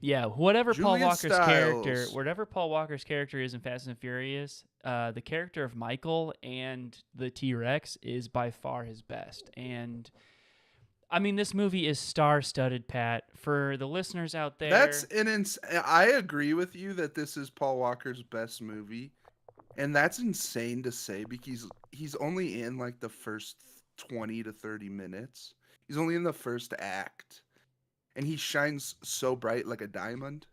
Yeah, whatever Julia Stiles. whatever Paul Walker's character is in Fast and Furious, the character of Michael and the T-Rex is by far his best. And I mean, this movie is star-studded, Pat. For the listeners out there, I agree with you that this is Paul Walker's best movie, and that's insane to say because he's only in like the first 20 to 30 minutes. He's only in the first act, and he shines so bright like a diamond.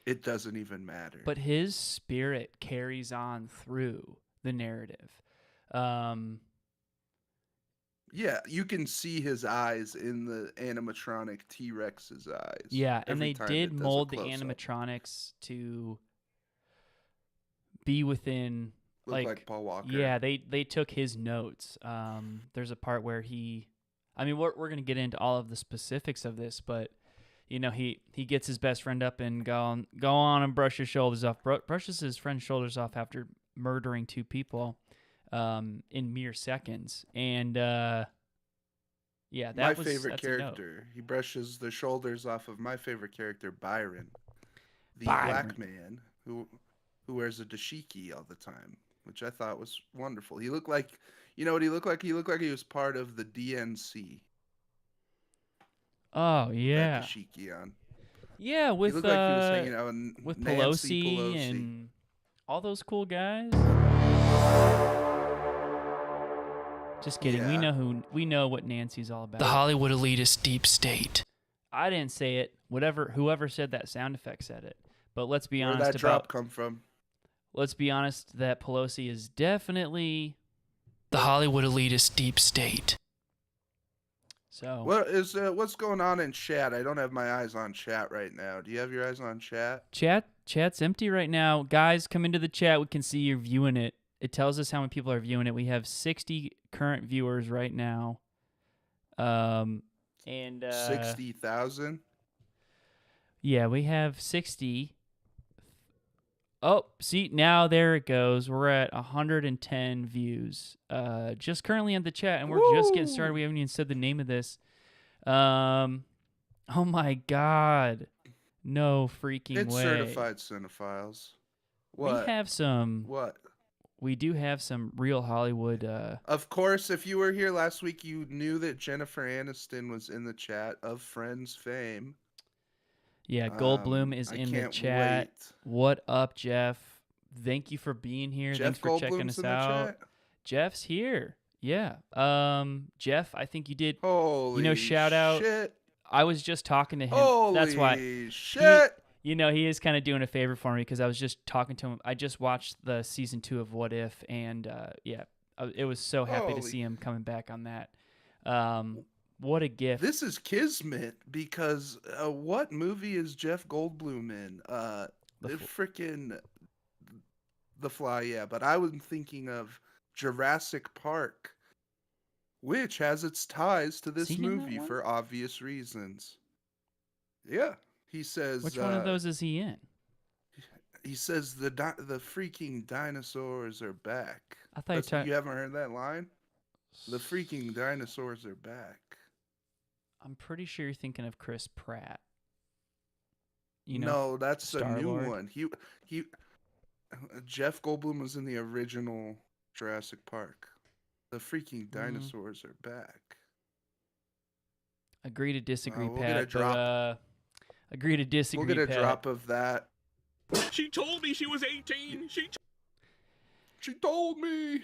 It doesn't even matter. but his spirit carries on through the narrative. Yeah, you can see his eyes in the animatronic T-Rex's eyes. Yeah, and every they time did it does a mold the close-up. animatronics to be within Look like Paul Walker. Yeah, they took his notes. There's a part where I mean, we're going to get into all of the specifics of this, but you know, he gets his best friend up and go on and brush his shoulders off. Brushes his friend's shoulders off after murdering 2 people in mere seconds. And yeah, my that's favorite a note. character. He brushes the shoulders off of my favorite character, Byron, the Byron. black man who wears a dashiki all the time, which I thought was wonderful. He looked like, you know what he looked like? He looked like he was part of the DNC. Oh yeah, That dashiki on. yeah, He with looked like he was hanging out with Nancy Pelosi and all those cool guys. Just kidding. Yeah. We know what Nancy's all about. The Hollywood elitist deep state. I didn't say it. Whoever said that sound effect said it. But let's be Where'd honest that drop come from? Let's be honest that Pelosi is definitely The Hollywood elitist deep state. so. What's going on in chat? I don't have my eyes on chat right now. Do you have your eyes on chat? Chat's empty right now. Guys, come into the chat. We can see you're viewing it. It tells us how many people are viewing it. We have 60 current viewers right now. And 60,000. Yeah, we have 60. Oh, see, now there it goes. We're at 110 views. Just currently in the chat, and we're just getting started. We haven't even said the name of this. Oh my God. No freaking It's way. certified cinephiles. What? What? We do have some real Hollywood. Of course, if you were here last week, you knew that Jennifer Aniston was in the chat of Friends fame. Yeah, Goldblum is I in the can't chat. wait. What up, Jeff? Thank you for being here. Thanks Jeff for checking Goldblum's us in the out. chat? Jeff's here. Yeah. Jeff, I think you did. Holy shout out. shit. I was just talking to him. Holy That's why. shit. He is kind of doing a favor for me because I was just talking to him. I just watched the season 2 of What If, and it was so happy to see him coming back on that. What a gift. This is kismet because what movie is Jeff Goldblum in? Freaking The Fly, yeah. But I was thinking of Jurassic Park, which has its ties to this Is he in that movie one? for obvious reasons. Yeah, he says. Which one of those is he in? He says the freaking dinosaurs are back. I thought You haven't heard that line? The freaking dinosaurs are back. I'm pretty sure you're thinking of Chris Pratt. No, that's a new Star-Lord? one. He Jeff Goldblum was in the original Jurassic Park. The freaking dinosaurs are back. Agree to disagree, We'll get a Pat. drop. But, agree to disagree, We'll get a Pat. drop of that. She told me she was 18. She told me.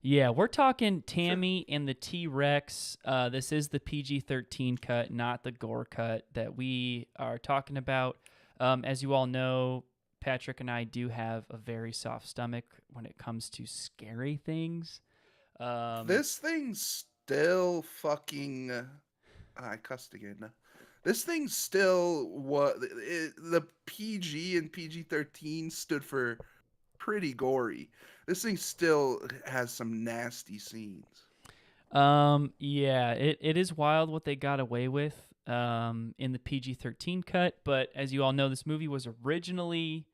Yeah, we're talking Tammy and the T-Rex. This is the PG-13 cut, not the gore cut that we are talking about. As you all know, Patrick and I do have a very soft stomach when it comes to scary things. This thing's still fucking. I cussed again. This thing's still the PG and PG-13 stood for pretty gory. This thing still has some nasty scenes. Yeah, it is wild what they got away with in the PG-13 cut, but as you all know, this movie was originally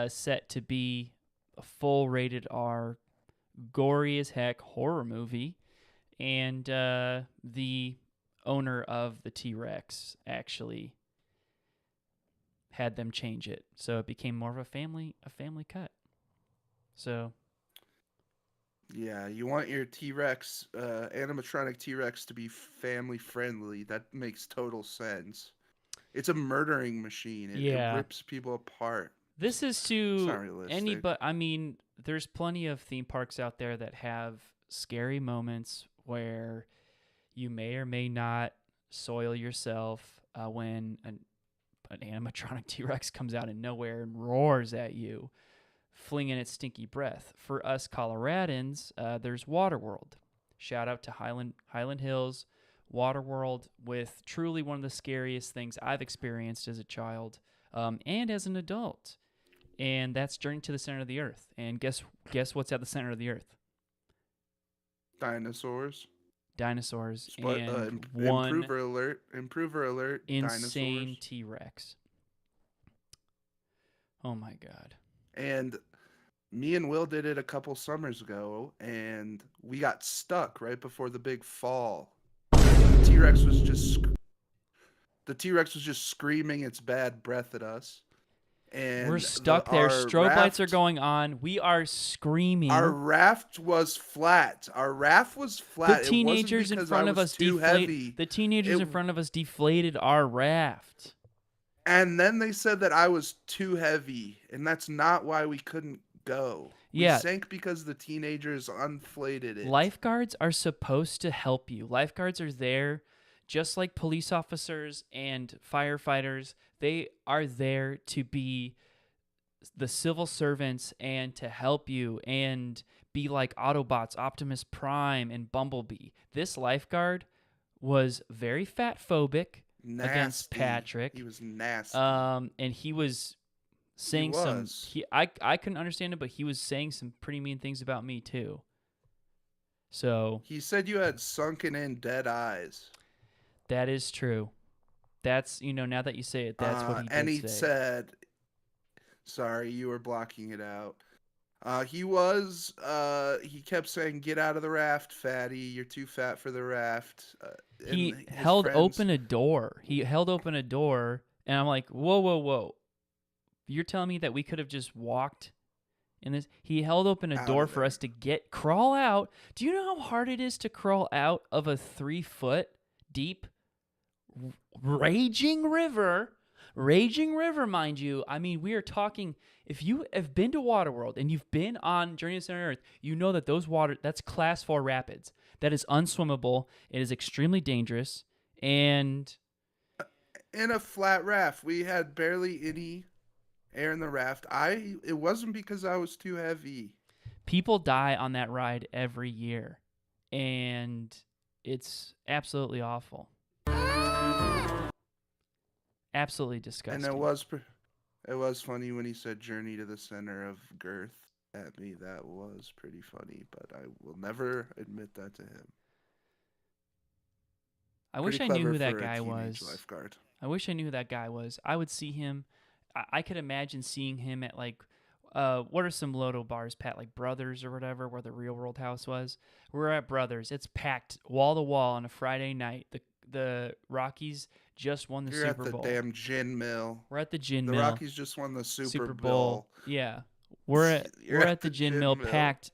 set to be a full rated R, gory as heck horror movie, and the owner of the T-Rex actually had them change it, so it became more of a family cut. So Yeah, you want your T-Rex, animatronic T-Rex to be family friendly. That makes total sense. It's a murdering machine. It yeah, rips people apart. this is It's to not realistic. anybody. I mean, there's plenty of theme parks out there that have scary moments where you may or may not soil yourself when an animatronic T-Rex comes out of nowhere and roars at you, flinging its stinky breath. For us Coloradans, there's Waterworld. Shout out to Highland Hills, Waterworld, with truly one of the scariest things I've experienced as a child and as an adult. And that's Journey to the Center of the Earth. And guess what's at the center of the Earth? Dinosaurs. Dinosaurs. But, And one improver alert. Improver alert. insane Dinosaurs. T-Rex. Oh my God. And me and Will did it a couple summers ago, and we got stuck right before the big fall. The T-Rex was just screaming its bad breath at us. And We're stuck there. our Strobe lights are raft- going on. We are screaming. Our raft was flat. The teenagers in front of us heavy. The teenagers in front of us deflated our raft. And then they said that I was too heavy, and that's not why we couldn't go. Yeah. We sank because the teenagers unflated it. Lifeguards are supposed to help you. Lifeguards are there just like police officers and firefighters. They are there to be the civil servants and to help you and be like Autobots, Optimus Prime, and Bumblebee. This lifeguard was very fat phobic against Nasty. Patrick. He was nasty. And he was saying was. I couldn't understand it, but he was saying some pretty mean things about me too. So He said you had sunken in dead eyes. that is true. That's, now that you say it, that's what he did And he say. said, sorry, you were blocking it out. He kept saying, get out of the raft, fatty. You're too fat for the raft. He and his held friends- open a door. And I'm like, whoa. You're telling me that we could have just walked in this? He held open a Out door of for there. us to crawl out. Do you know how hard it is to crawl out of a 3-foot deep raging river? Raging river, mind you. I mean, we are talking, if you have been to Waterworld and you've been on Journey to the Center of Earth, you know that that's class 4 rapids. That is unswimmable. It is extremely dangerous. And in a flat raft, we had barely any air in the raft. It wasn't because I was too heavy. people die on that ride every year. And it's absolutely awful. Absolutely disgusting. And it was funny when he said "Journey to the Center of Girth" at me. That was pretty funny, but I will never admit that to him. I wish Pretty I knew clever who that for a guy teenage was. Lifeguard. I wish I knew who that guy was. I would see him. I could imagine seeing him at what are some Loto bars, Pat? Like Brothers or whatever, where the Real World House was. We're at Brothers. It's packed wall to wall on a Friday night. The Rockies just won the You're Super at the Bowl. damn gin mill. We're at the gin The mill. Rockies just won the Super Bowl. Bowl. Yeah, we're You're at the gin mill, packed,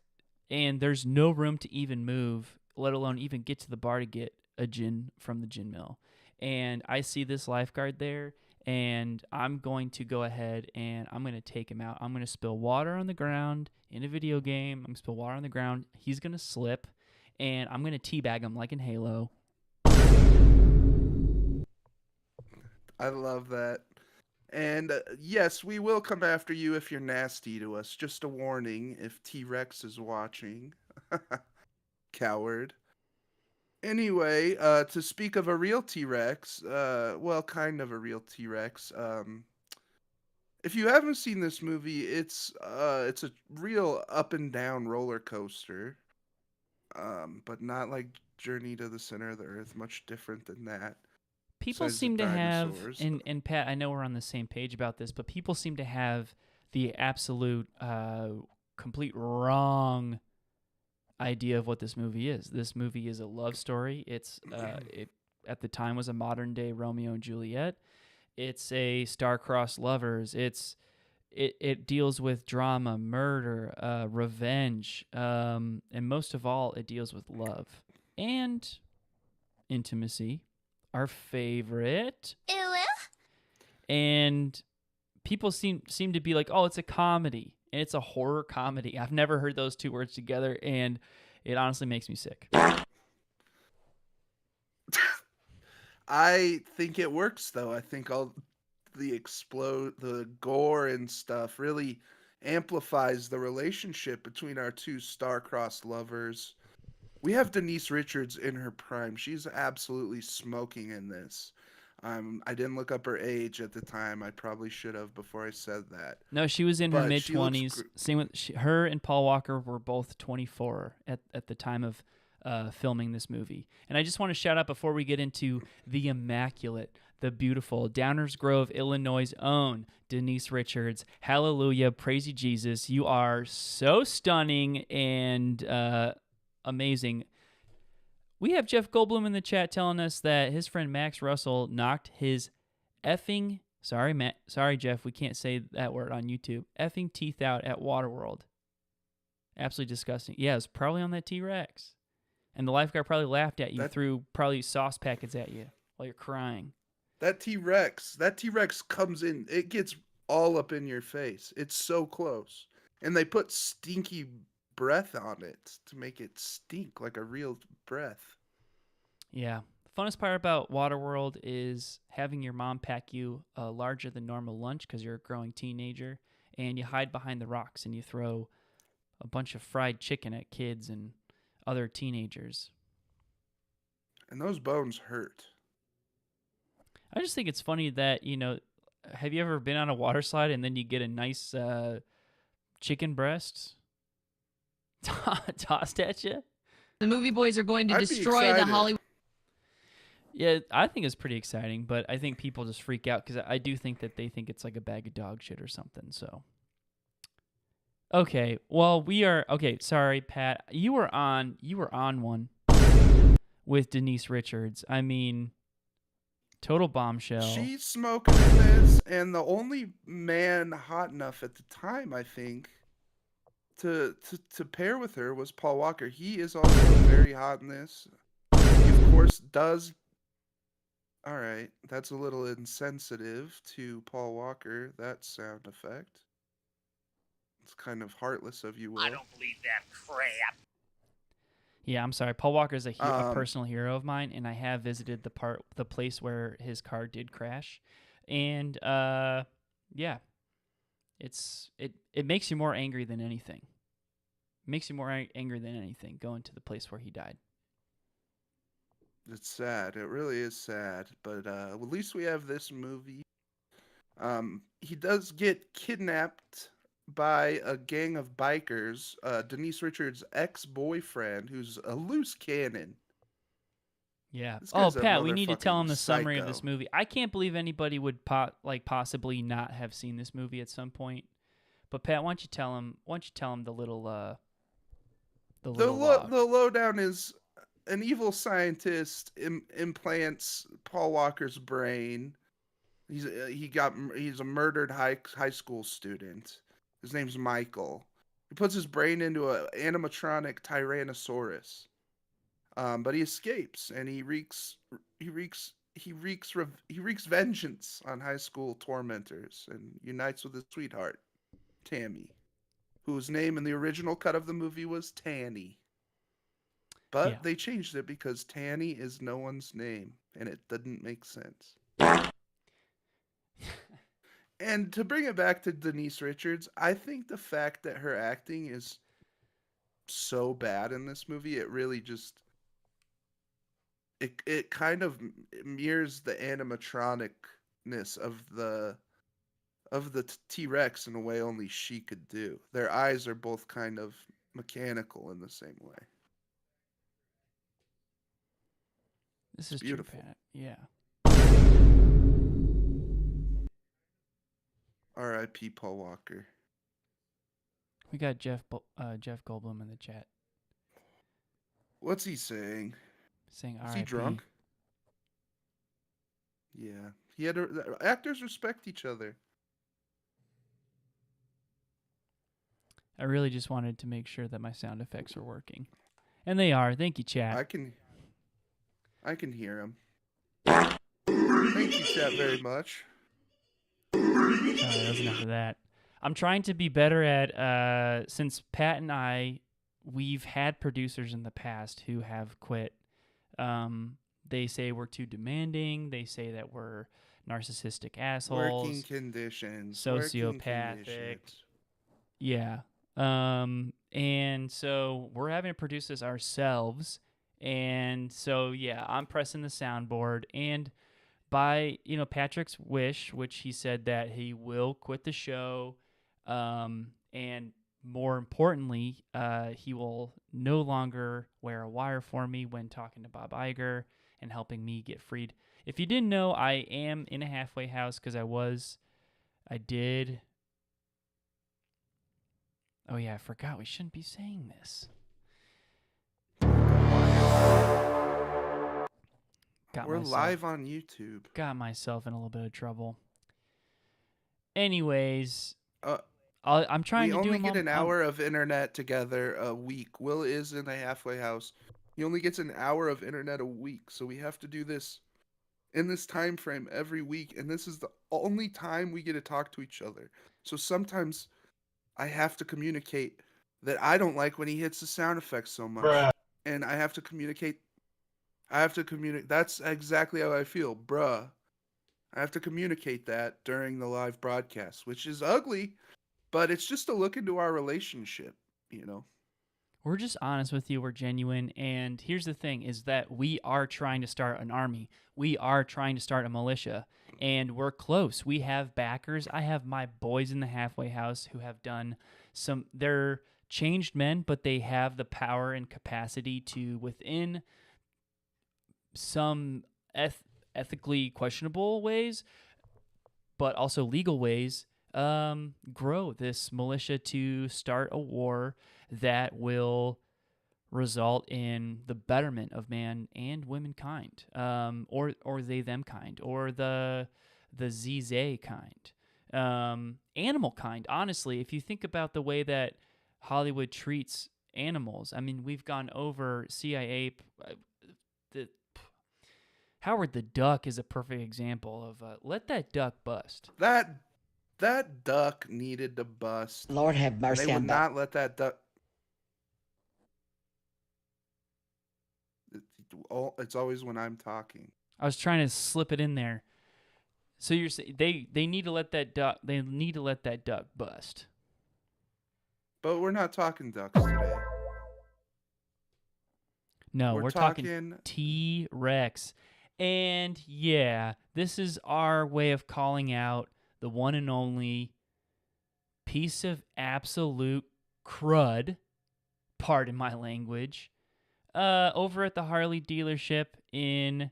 and there's no room to even move, let alone even get to the bar to get a gin from the gin mill. And I see this lifeguard there, and I'm going to go ahead and I'm going to take him out. I'm going to spill water on the ground in a video game. I'm going to spill water on the ground. He's going to slip, and I'm going to teabag him like in Halo. I love that. And yes, we will come after you if you're nasty to us. Just a warning if T-Rex is watching. Coward. Anyway, to speak of a real T-Rex, well, kind of a real T-Rex. If you haven't seen this movie, it's a real up and down roller coaster. But not like Journey to the Center of the Earth, much different than that. People Besides the seem to have, dinosaurs. and Pat, I know we're on the same page about this, but people seem to have the absolute, complete wrong idea of what this movie is. This movie is a love story. It's it at the time was a modern day Romeo and Juliet, It's a star-crossed lovers. It deals with drama, murder, revenge, and most of all, it deals with love and intimacy. Our favorite. And people seem to be like, oh, it's a comedy, and it's a horror comedy. I've never heard those two words together, and it honestly makes me sick. I think it works though. I think all the gore and stuff really amplifies the relationship between our two star-crossed lovers. We have Denise Richards in her prime. She's absolutely smoking in this. I didn't look up her age at the time. I probably should have before I said that. No, she was in her But mid she looks 20s. Same with her and Paul Walker were both 24 at the time of filming this movie. And I just want to shout out before we get into the immaculate, the beautiful Downers Grove, Illinois' own Denise Richards. Hallelujah, praise you, Jesus. You are so stunning and amazing. We have Jeff Goldblum in the chat telling us that his friend Max Russell knocked his effing, sorry Jeff, we can't say that word on YouTube, effing teeth out at Waterworld. Absolutely disgusting. Yeah, it's probably on that T-Rex. And the lifeguard probably laughed at you, threw probably sauce packets at you while you're crying. That T-Rex comes in, it gets all up in your face. It's so close. And they put stinky breath on it to make it stink like a real breath. Yeah. The funnest part about Waterworld is having your mom pack you a larger than normal lunch because you're a growing teenager, and you hide behind the rocks and you throw a bunch of fried chicken at kids and other teenagers. And those bones hurt. I just think it's funny that, have you ever been on a water slide and then you get a nice chicken breast tossed at you? The movie boys are going to I'd be destroy the excited. Hollywood. Yeah, I think it's pretty exciting, but I think people just freak out because I do think that they think it's like a bag of dog shit or something, so. Okay, well, sorry, Pat. You were on one with Denise Richards. I mean, total bombshell. She's smoking in this, and the only man hot enough at the time, I think, to pair with her was Paul Walker. He is also very hot in this. He, of course, does. All right, that's a little insensitive to Paul Walker, that sound effect. It's kind of heartless of you, Will. I don't believe that crap. Yeah, I'm sorry. Paul Walker is a personal hero of mine, and I have visited the place where his car did crash, and yeah, it makes you more angry than anything. It makes you more angry than anything going to the place where he died. It's sad. It really is sad. But at least we have this movie. He does get kidnapped by a gang of bikers. Denise Richards' ex-boyfriend, who's a loose cannon. Yeah. This Oh, guy's a Pat, we need to tell him the motherfucking summary of this psycho. movie. I can't believe anybody would possibly not have seen this movie at some point. But Pat, why don't you tell him the little The log. lowdown is an evil scientist implants Paul Walker's brain. He's a murdered high school student. His name's Michael. He puts his brain into an animatronic Tyrannosaurus. But he escapes and he wreaks vengeance on high school tormentors and unites with his sweetheart, Tammy, whose name in the original cut of the movie was Tanny. But Yeah. they changed it because Tanny is no one's name, and it didn't make sense. And to bring it back to Denise Richards, I think the fact that her acting is so bad in this movie, it really just it kind of mirrors the animatronicness of the T-Rex in a way only she could do. Their eyes are both kind of mechanical in the same way. This is beautiful. true, Pat. Yeah. R.I.P. Paul Walker. We got Jeff Goldblum in the chat What's he saying? saying Is RIP. he drunk? Yeah, Actors respect each other. I really just wanted to make sure that my sound effects are working. And they are. Thank you, chat. I can hear him. Thank you, chat, very much. Sorry, that was enough of that. I'm trying to be better at, since Pat and I, we've had producers in the past who have quit. They say we're too demanding. They say that we're narcissistic assholes. Working conditions. Sociopathic. Yeah. And so we're having to produce this ourselves. And so, yeah, I'm pressing the soundboard. And by, Patrick's wish, which he said that he will quit the show, and more importantly, he will no longer wear a wire for me when talking to Bob Iger and helping me get freed. If you didn't know, I am in a halfway house because I did. Oh, yeah, I forgot. We shouldn't be saying this. We're live on YouTube. Got myself in a little bit of trouble. Anyways, I'm trying to do. We only get an hour of internet together a week. Will is in a halfway house. He only gets an hour of internet a week, so we have to do this in this time frame every week, and this is the only time we get to talk to each other. So sometimes I have to communicate that I don't like when he hits the sound effects so much, and I have to communicate. That's exactly how I feel, bruh. I have to communicate that during the live broadcast, which is ugly, but it's just a look into our relationship, We're just honest with you. We're genuine. And here's the thing is that we are trying to start an army. We are trying to start a militia. And we're close. We have backers. I have my boys in the halfway house who have done they're changed men, but they have the power and capacity to, within some ethically questionable ways, but also legal ways, grow this militia to start a war that will result in the betterment of man and womankind, or they them kind, or the ZZ kind, animal kind. Honestly, if you think about the way that Hollywood treats animals, I mean, we've gone over CIA. Howard the Duck is a perfect example of let that duck bust. That duck needed to bust. Lord have mercy They would on that. not let that duck. It's always when I'm talking. I was trying to slip it in there. So you're saying they need to let that duck. They need to let that duck bust. But we're not talking ducks today. No, we're talking T-Rex. And yeah, this is our way of calling out the one and only piece of absolute crud, pardon my language, over at the Harley dealership in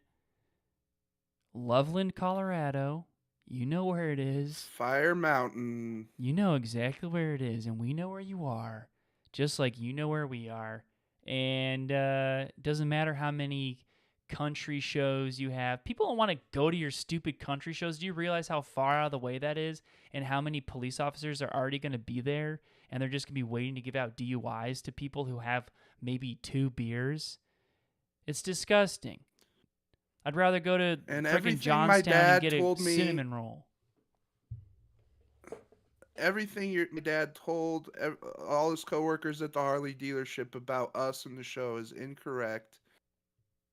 Loveland, Colorado. You know where it is. Fire Mountain. You know exactly where it is, and we know where you are, just like you know where we are. And it doesn't matter how many country shows you have. People don't want to go to your stupid country shows. Do you realize how far out of the way that is, and how many police officers are already going to be there, and they're just going to be waiting to give out DUIs to people who have maybe 2 beers? It's disgusting. I'd rather go to freaking Johnstown and get a cinnamon roll. Everything my dad told all his coworkers at the Harley dealership about us and the show is incorrect.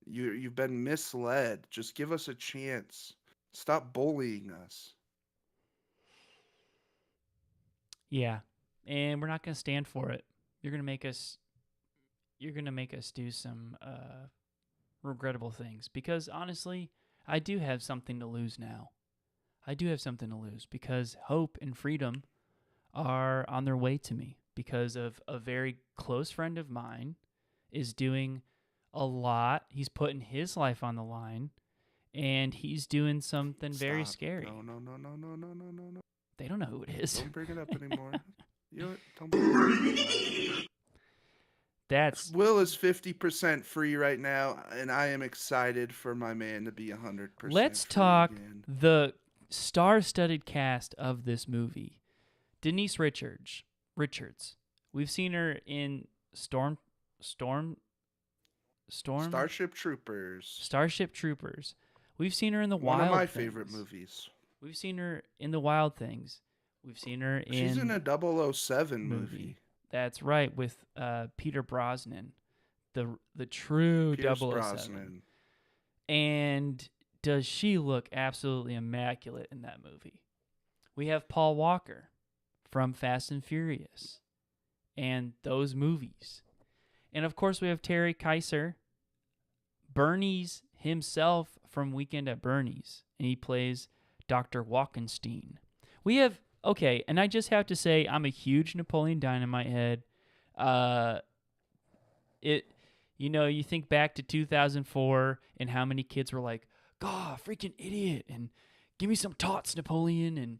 You've been misled. Just give us a chance. Stop bullying us. Yeah, and we're not going to stand for it. You're going to make us do some regrettable things, because honestly, I do have something to lose now. I do have something to lose because hope and freedom are on their way to me, because of a very close friend of mine is doing a lot. He's putting his life on the line, and he's doing something very scary. No. They don't know who it is. Don't bring it up anymore. You know what? Don't bring it up. That's Will is 50% free right now, and I am excited for my man to be 100% Let's free talk again. the star-studded cast of this movie. Denise Richards. We've seen her in Starship Troopers. Starship Troopers. We've seen her in the One Wild of my Things. favorite movies. We've seen her in the Wild Things. We've seen her in She's in a 007 movie. That's right, with Peter Brosnan, the true Pierce 007. Brosnan. And does she look absolutely immaculate in that movie? We have Paul Walker from Fast and Furious and those movies. And of course, we have Terry Kiser, Bernie's himself from Weekend at Bernie's, and he plays Dr. Walkenstein. We have, okay, and I just have to say, I'm a huge Napoleon Dynamite head. You think back to 2004 and how many kids were like, God, freaking idiot, and give me some tots, Napoleon, and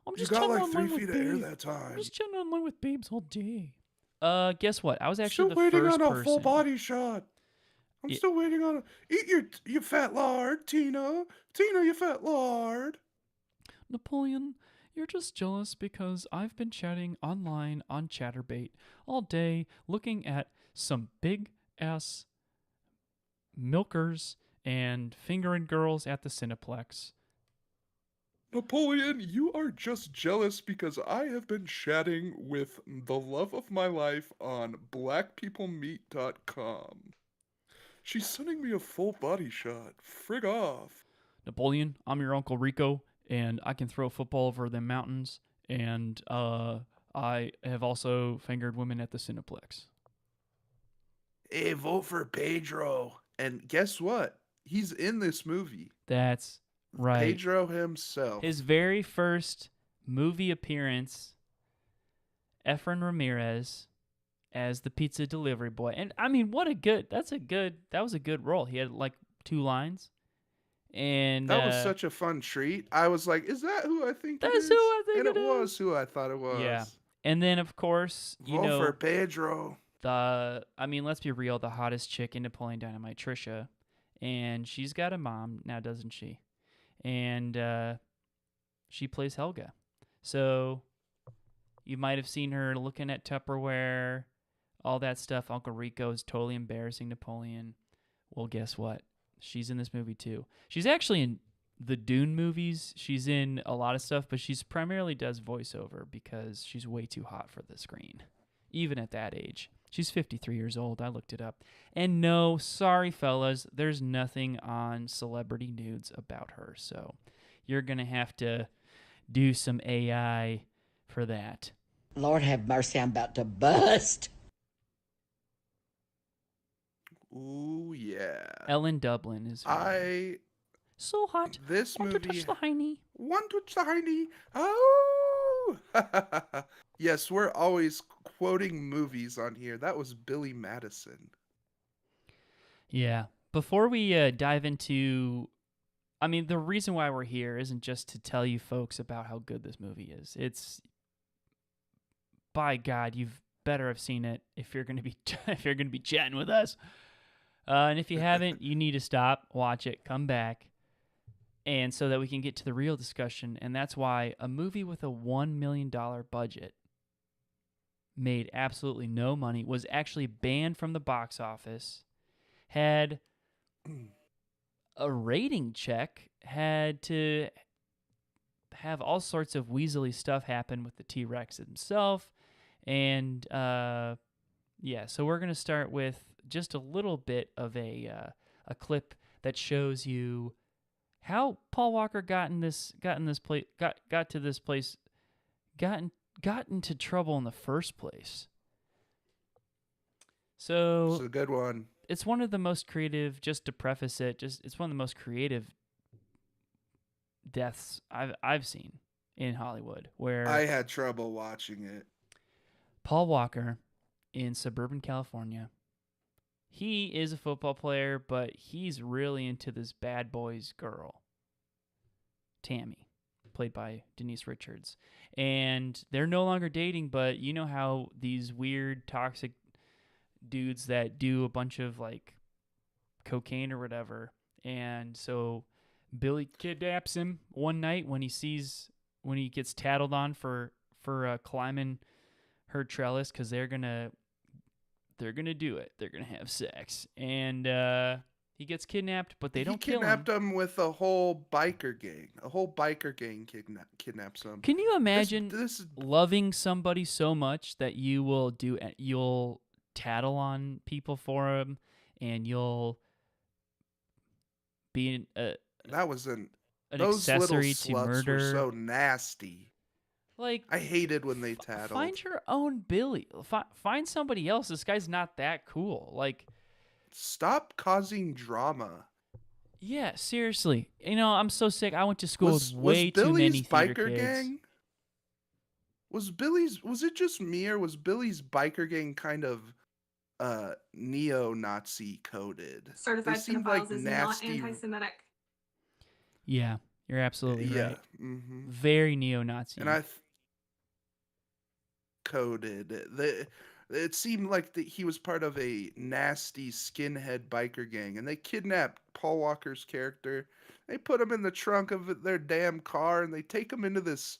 I'm just You got chilling like 3 online with feet of air babes. that time. I'm just chilling online with babes all day. Guess what? I was actually Still the waiting first on a person. full body shot. I'm Yeah. still waiting on eat you fat lard, Tina. Tina, you fat lard. Napoleon, you're just jealous because I've been chatting online on Chatterbait all day, looking at some big ass milkers and fingering girls at the Cineplex. Napoleon, you are just jealous because I have been chatting with the love of my life on blackpeoplemeet.com. She's sending me a full body shot. Frig off. Napoleon, I'm your Uncle Rico, and I can throw a football over the mountains, and I have also fingered women at the Cineplex. Hey, vote for Pedro. And guess what? He's in this movie. That's right. Pedro himself. His very first movie appearance, Efren Ramirez as the pizza delivery boy. And I mean, that was a good role. He had like 2 lines. And that was such a fun treat. I was like, is that who I think it That's is? who I think and it it is. was who I thought it was. Yeah. And then of course, Vote for Pedro. let's be real, the hottest chick in Napoleon Dynamite, Trisha. And she's got a mom now, doesn't she? And she plays Helga. So you might have seen her looking at Tupperware, all that stuff. Uncle Rico is totally embarrassing Napoleon. Well, guess what? She's in this movie too. She's actually in the Dune movies. She's in a lot of stuff, but she's primarily does voiceover because she's way too hot for the screen, even at that age. She's 53 years old. I looked it up. And no, sorry, fellas, there's nothing on Celebrity Nudes about her. So you're going to have to do some AI for that. Lord have mercy, I'm about to bust. Ooh, yeah. Ellen Dublin is her. So hot. This Want movie. to touch the hiney. Want to touch the hiney. Oh! Yes, we're always quoting movies on here. That was Billy Madison. Yeah. Before we dive into... the reason why we're here isn't just to tell you folks about how good this movie is. It's... By God, you've better have seen it if you're going to be chatting with us. And if you haven't, you need to stop, watch it, come back, and so that we can get to the real discussion. And that's why a movie with a $1 million budget made absolutely no money, was actually banned from the box office, had a rating check, had to have all sorts of weaselly stuff happen with the T-Rex himself. And so we're going to start with just a little bit of a clip that shows you how Paul Walker got into trouble in the first place. So It's a good one. It's one of the most creative, just to preface it, it's one of the most creative deaths I've seen in Hollywood, where I had trouble watching it. Paul Walker in suburban California. He is a football player, but he's really into this bad boy's girl, Tammy, played by Denise Richards. And they're no longer dating, but you know how these weird, toxic dudes that do a bunch of like cocaine or whatever. And so Billy kidnaps him one night when he gets tattled on for climbing her trellis, because they're gonna do it. They're gonna have sex, and he gets kidnapped, but they don't kill him. He kidnapped him with a whole biker gang. A whole biker gang kidnaps him. Can you imagine this loving somebody so much that you'll tattle on people for him, and you'll be an those accessory little to sluts murder? were so nasty. Like, I hated when they tattled. find your own Billy. Find somebody else. This guy's not that cool. Like, stop causing drama. yeah, seriously. You know, I'm so sick. I went to school with way was too many Billy's theater biker kids. gang? Was it just me, or was Billy's biker gang kind of neo-Nazi coded? Certified They seemed Cinephiles like is nasty. not anti-Semitic. Yeah, you're absolutely Yeah. right. Mm-hmm. Very neo-Nazi. And coded. It seemed like he was part of a nasty skinhead biker gang, and they kidnapped Paul Walker's character. They put him in the trunk of their damn car, and they take him into this.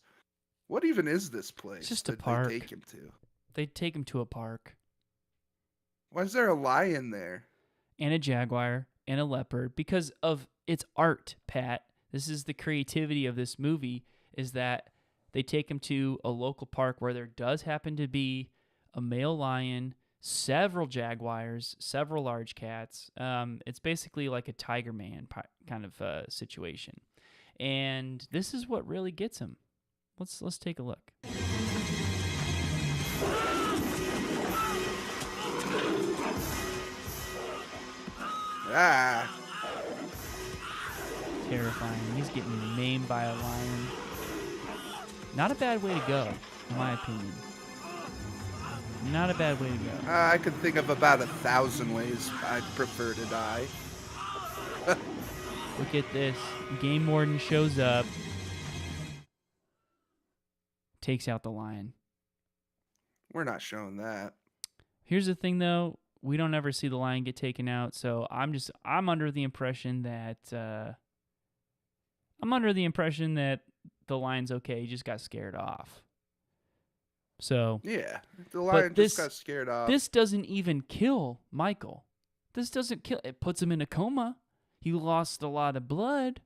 What even is this place? It's just a that park. They take him to. They take him to a park. Why is there a lion there? And a jaguar and a leopard, because of its art, Pat. This is the creativity of this movie, is that they take him to a local park where there does happen to be a male lion, several jaguars, several large cats. It's basically like a Tiger Man kind of situation. And this is what really gets him. Let's take a look. Ah. Terrifying. He's getting maimed by a lion. Not a bad way to go, in my opinion. Not a bad way to go. I could think of about 1,000 ways I'd prefer to die. Look at this. Game warden shows up. Takes out the lion. We're not showing that. Here's the thing, though. We don't ever see the lion get taken out, so I'm under the impression that the lion's okay. He just got scared off. So yeah, the lion just got scared off. This doesn't even kill Michael. This doesn't kill. It puts him in a coma. He lost a lot of blood,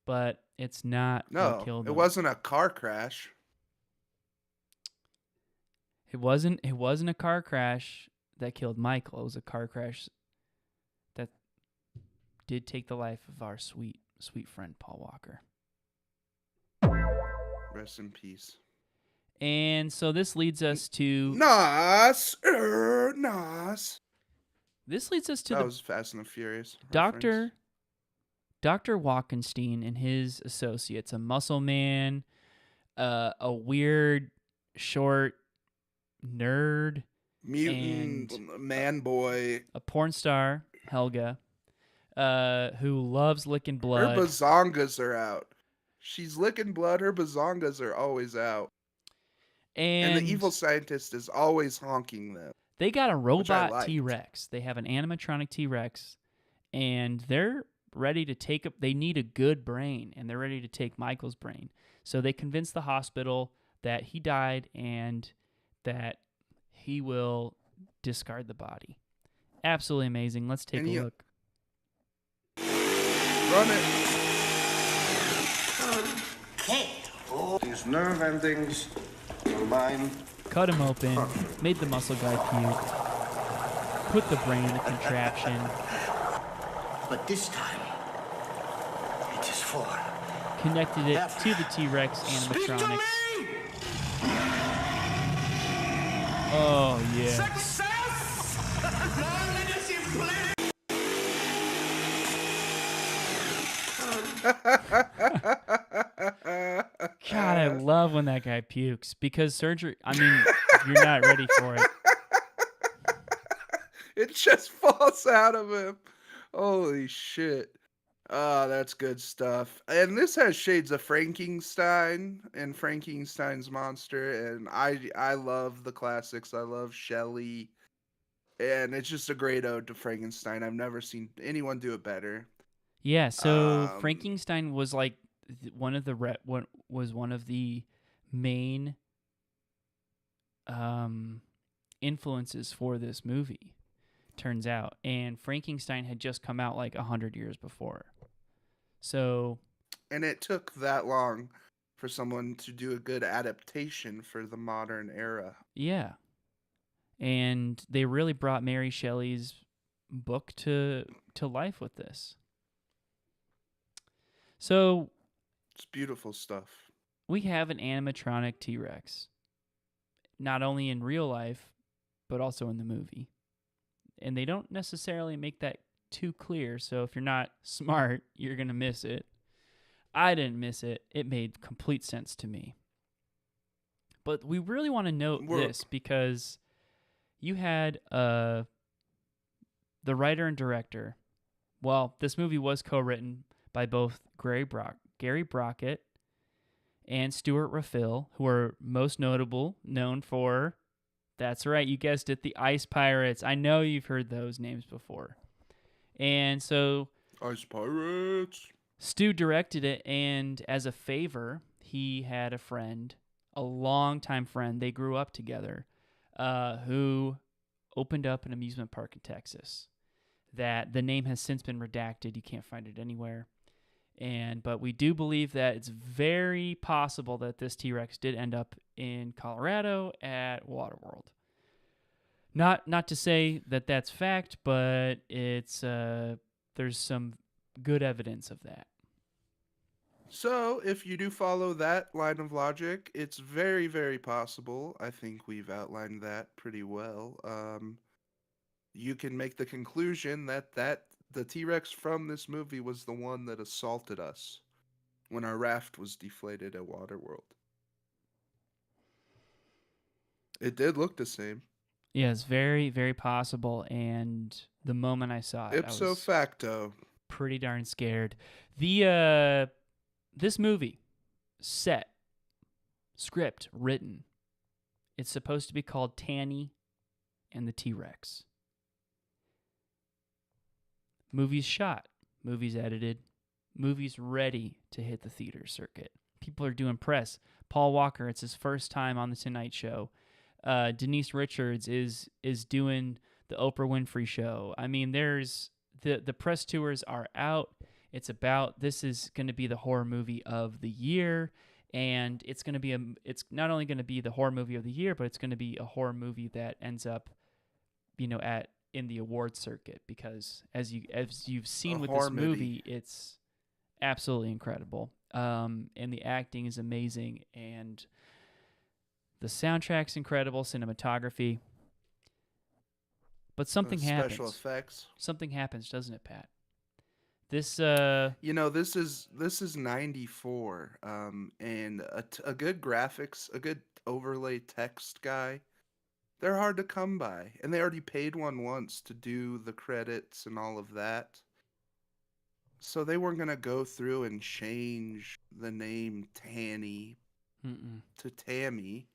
but it's not what killed him. It wasn't a car crash. It wasn't a car crash that killed Michael. It was a car crash that did take the life of our sweet friend Paul Walker. Rest in peace. And so this leads us to Nas. This leads us to that was Fast and the Furious. Dr. Walkenstein and his associates, a muscle man, a weird short nerd, mutant man boy, a porn star, Helga, who loves licking blood. Her bazongas are out. She's licking blood. Her bazongas are always out. And the evil scientist is always honking them. They got a robot T-Rex. They have an animatronic T-Rex, and they're ready to take up. They need a good brain, and they're ready to take Michael's brain. So they convince the hospital that he died and that he will discard the body. Absolutely amazing. Let's take a look. Run it. Okay. These nerve endings are mine. Cut him open, made the muscle guy puke, put the brain in the contraption. But this time, it is for. Connected it to the T-Rex animatronics. Oh, yeah. God, I love when that guy pukes because surgery, I mean, you're not ready for it. It just falls out of him. Holy shit. Oh, that's good stuff. And this has shades of Frankenstein and Frankenstein's monster. And I love the classics. I love Shelley. And it's just a great ode to Frankenstein. I've never seen anyone do it better. Yeah, so Um, Frankenstein was like one of the one of the main influences for this movie, turns out. And Frankenstein had just come out like 100 years before. So, and it took that long for someone to do a good adaptation for the modern era. yeah. And they really brought Mary Shelley's book to life with this. So, It's beautiful stuff. we have an animatronic T-Rex, not only in real life, but also in the movie. And they don't necessarily make that too clear, so if you're not smart, you're going to miss it. I didn't miss it. It made complete sense to me. But we really want to note this because you had the writer and director. Well, this movie was co-written by both Gary Brockett and Stuart Raffill, who are most known for, that's right, you guessed it, the Ice Pirates. I know you've heard those names before. And so Ice Pirates. Stu directed it, and as a favor, he had a friend, a longtime friend, they grew up together, who opened up an amusement park in Texas. That the name has since been redacted. You can't find it anywhere. But we do believe that it's very possible that this T-Rex did end up in Colorado at Waterworld. Not to say that that's fact, but it's there's some good evidence of that. So, if you do follow that line of logic, it's very, very possible. I think we've outlined that pretty well. You can make the conclusion that the T-Rex from this movie was the one that assaulted us when our raft was deflated at Waterworld. It did look the same. Yeah, it's very, very possible. And the moment I saw it, I Ipso was facto. pretty darn scared. This movie, set, script, written, it's supposed to be called Tammy and the T-Rex. Movies shot, movies edited, movies ready to hit the theater circuit. People are doing press. Paul Walker, it's his first time on The Tonight Show. Denise Richards is doing the Oprah Winfrey Show. I mean, there's the press tours are out. It's about, this is going to be the horror movie of the year, and it's going to be it's not only going to be the horror movie of the year, but it's going to be a horror movie that ends up, in the award circuit, because as you've seen with this movie, it's absolutely incredible. And the acting is amazing, and the soundtrack's incredible, cinematography. But something happens. Special effects. Something happens, doesn't it, Pat? This this is 94, and a good graphics, a good overlay text guy, they're hard to come by, and they already paid one once to do the credits and all of that. So they weren't gonna go through and change the name Tanny to Tammy.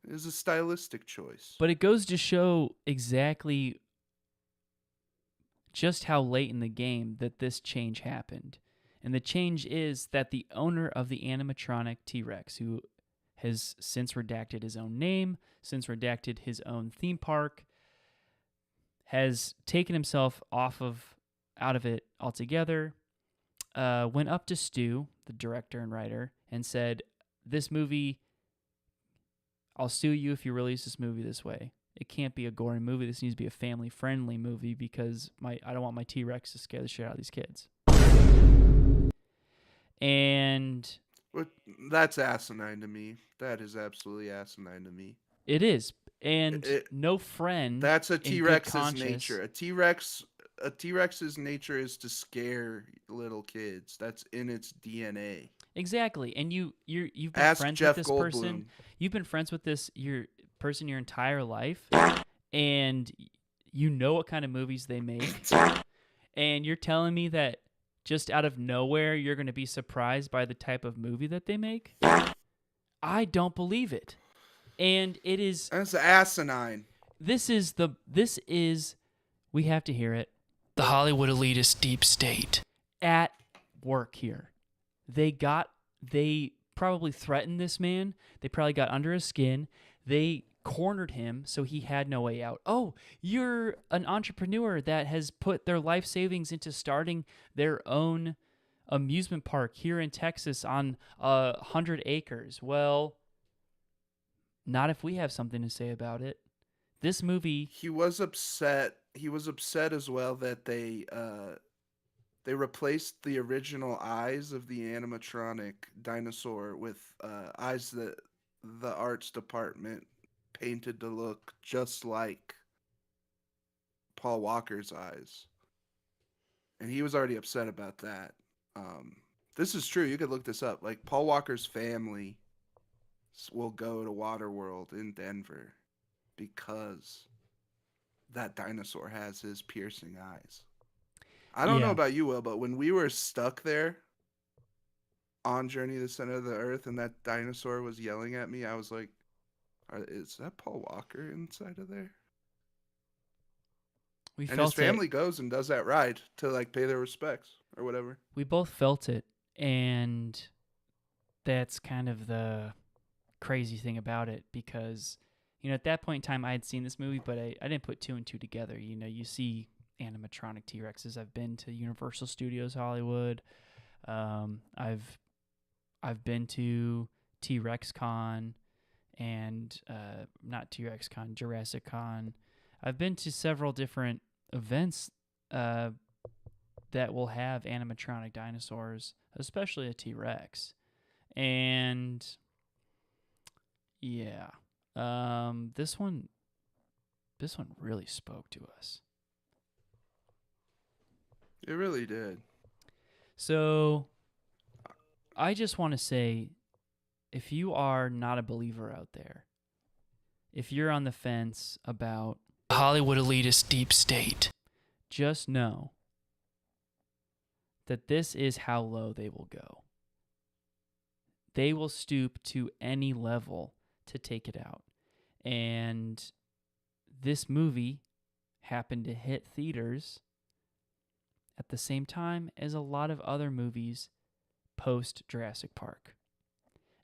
It was a stylistic choice. But it goes to show exactly just how late in the game that this change happened. And the change is that the owner of the animatronic T-Rex, who has since redacted his own name, since redacted his own theme park, has taken himself out of it altogether, went up to Stu, the director and writer, and said, this movie, I'll sue you if you release this movie this way. It can't be a gory movie. This needs to be a family-friendly movie because I don't want my T-Rex to scare the shit out of these kids. And that's asinine to me. That is absolutely asinine to me. It is. And no friend. That's a T-Rex's nature. A T-Rex's nature is to scare little kids. That's in its DNA. Exactly. And you've been Ask friends Jeff with this Goldblum. person. You've been friends with this person your entire life, and you know what kind of movies they make. And you're telling me that just out of nowhere you're going to be surprised by the type of movie that they make? I don't believe it. And it is... That's asinine. this is we have to hear it. The Hollywood elitist deep state. At work here. They probably threatened this man. They probably got under his skin. They cornered him so he had no way out. Oh, you're an entrepreneur that has put their life savings into starting their own amusement park here in Texas on 100 acres. Well, not if we have something to say about it. This movie... He was upset. He was upset as well that they replaced the original eyes of the animatronic dinosaur with eyes that the arts department painted to look just like Paul Walker's eyes. And he was already upset about that. This is true. You could look this up. Like, Paul Walker's family will go to Waterworld in Denver because that dinosaur has his piercing eyes. I don't know about you, Will, but when we were stuck there on Journey to the Center of the Earth and that dinosaur was yelling at me, I was like, is that Paul Walker inside of there? And his family goes and does that ride to like pay their respects or whatever. We both felt it, and that's kind of the crazy thing about it because, you know, at that point in time I had seen this movie, but I didn't put two and two together. You know, you see animatronic T-Rexes. I've been to Universal Studios Hollywood. I've been to T-Rex Con and not T-Rex Con, Jurassic Con. I've been to several different events that will have animatronic dinosaurs, especially a T-Rex. And yeah, this one really spoke to us. It really did. So I just want to say, if you are not a believer out there, if you're on the fence about The Hollywood elitist deep state. just know that this is how low they will go. They will stoop to any level to take it out. And this movie happened to hit theaters at the same time as a lot of other movies post Jurassic Park.